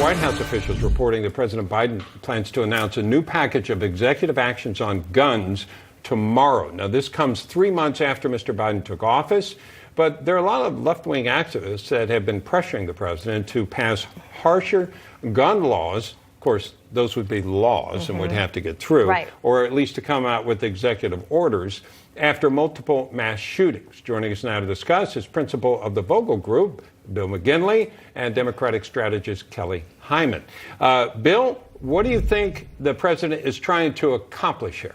White House officials reporting that President Biden plans to announce a new package of executive actions on guns tomorrow. Now, this comes 3 months after Mr. Biden took office, but there are a lot of left-wing activists that have been pressuring the president to pass harsher gun laws. Of course, those would be laws and would have to get through, or at least to come out with executive orders after multiple mass shootings. Joining us now to discuss is principal of the Vogel Group, Bill McGinley, and Democratic strategist Kelly Hyman. Bill, what do you think the president is trying to accomplish here?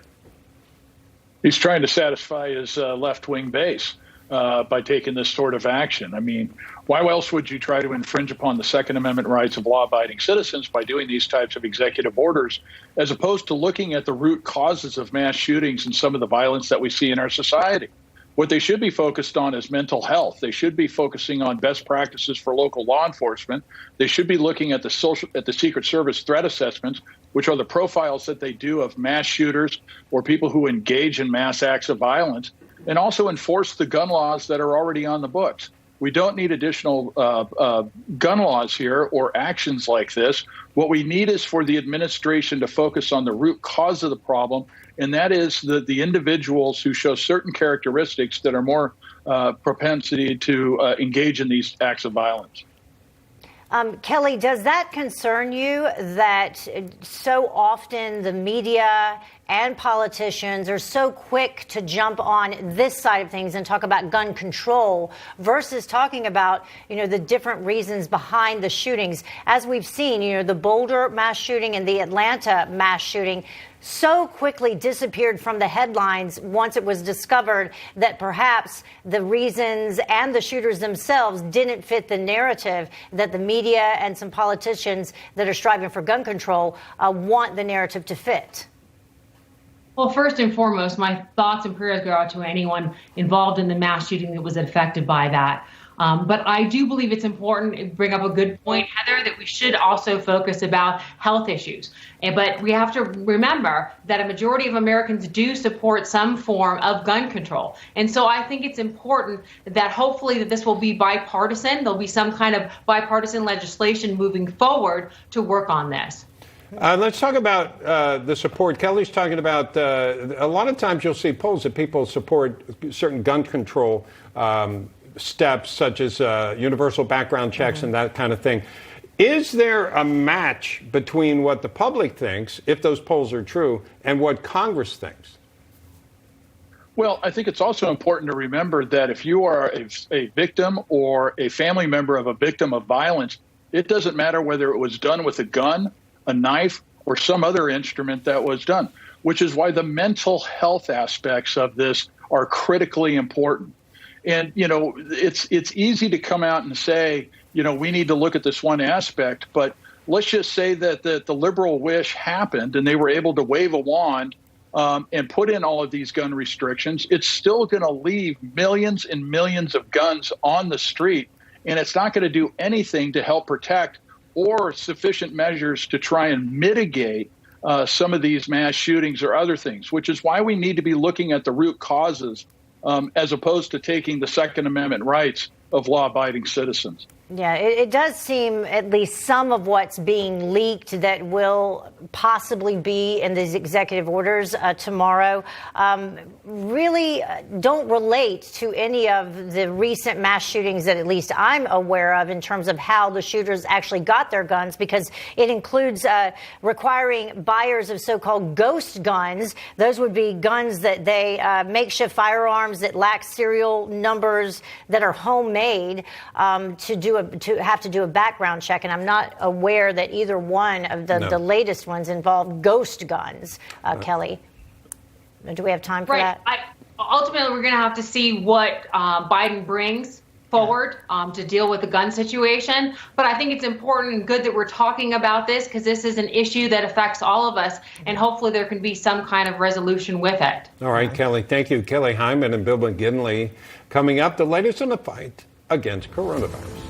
He's trying to satisfy his left-wing base by taking this sort of action. I mean, why else would you try to infringe upon the Second Amendment rights of law-abiding citizens by doing these types of executive orders, as opposed to looking at the root causes of mass shootings and some of the violence that we see in our society? What they should be focused on is mental health. They should be focusing on best practices for local law enforcement. They should be looking at the Secret Service threat assessments, which are the profiles that they do of mass shooters or people who engage in mass acts of violence, and also enforce the gun laws that are already on the books. We don't need additional gun laws here or actions like this. What we need is for the administration to focus on the root cause of the problem, and that is the individuals who show certain characteristics that are more propensity to engage in these acts of violence. Kelly, does that concern you that so often the media and politicians are so quick to jump on this side of things and talk about gun control versus talking about, the different reasons behind the shootings? As we've seen, the Boulder mass shooting and the Atlanta mass shooting so quickly disappeared from the headlines once it was discovered that perhaps the reasons and the shooters themselves didn't fit the narrative that the media and some politicians that are striving for gun control want the narrative to fit. Well, first and foremost, my thoughts and prayers go out to anyone involved in the mass shooting that was affected by that. But I do believe it's important to bring up a good point, Heather, that we should also focus about health issues. But we have to remember that a majority of Americans do support some form of gun control. And so I think it's important that hopefully that this will be bipartisan. There'll be some kind of bipartisan legislation moving forward to work on this. Let's talk about the support. Kelly's talking about a lot of times you'll see polls that people support certain gun control steps, such as universal background checks and that kind of thing. Is there a match between what the public thinks, if those polls are true, and what Congress thinks? Well, I think it's also important to remember that if you are a victim or a family member of a victim of violence, it doesn't matter whether it was done with a gun, a knife, or some other instrument that was done, which is why the mental health aspects of this are critically important. And, it's easy to come out and say, we need to look at this one aspect, but let's just say that the liberal wish happened and they were able to wave a wand and put in all of these gun restrictions. It's still going to leave millions and millions of guns on the street, and it's not going to do anything to help protect or sufficient measures to try and mitigate some of these mass shootings or other things, which is why we need to be looking at the root causes as opposed to taking the Second Amendment rights of law-abiding citizens. Yeah, it does seem at least some of what's being leaked that will possibly be in these executive orders tomorrow really don't relate to any of the recent mass shootings that at least I'm aware of in terms of how the shooters actually got their guns, because it includes requiring buyers of so-called ghost guns. Those would be guns that they makeshift firearms that lack serial numbers that are homemade to have to do a background check, and I'm not aware that either one of the latest ones involved ghost guns. Kelly, do we have time for that? Ultimately, we're going to have to see what Biden brings forward to deal with the gun situation. But I think it's important and good that we're talking about this, because this is an issue that affects all of us, and hopefully there can be some kind of resolution with it. All right, Kelly. Thank you. Kelly Hyman and Bill McGinley. Coming up, the latest in the fight against coronavirus.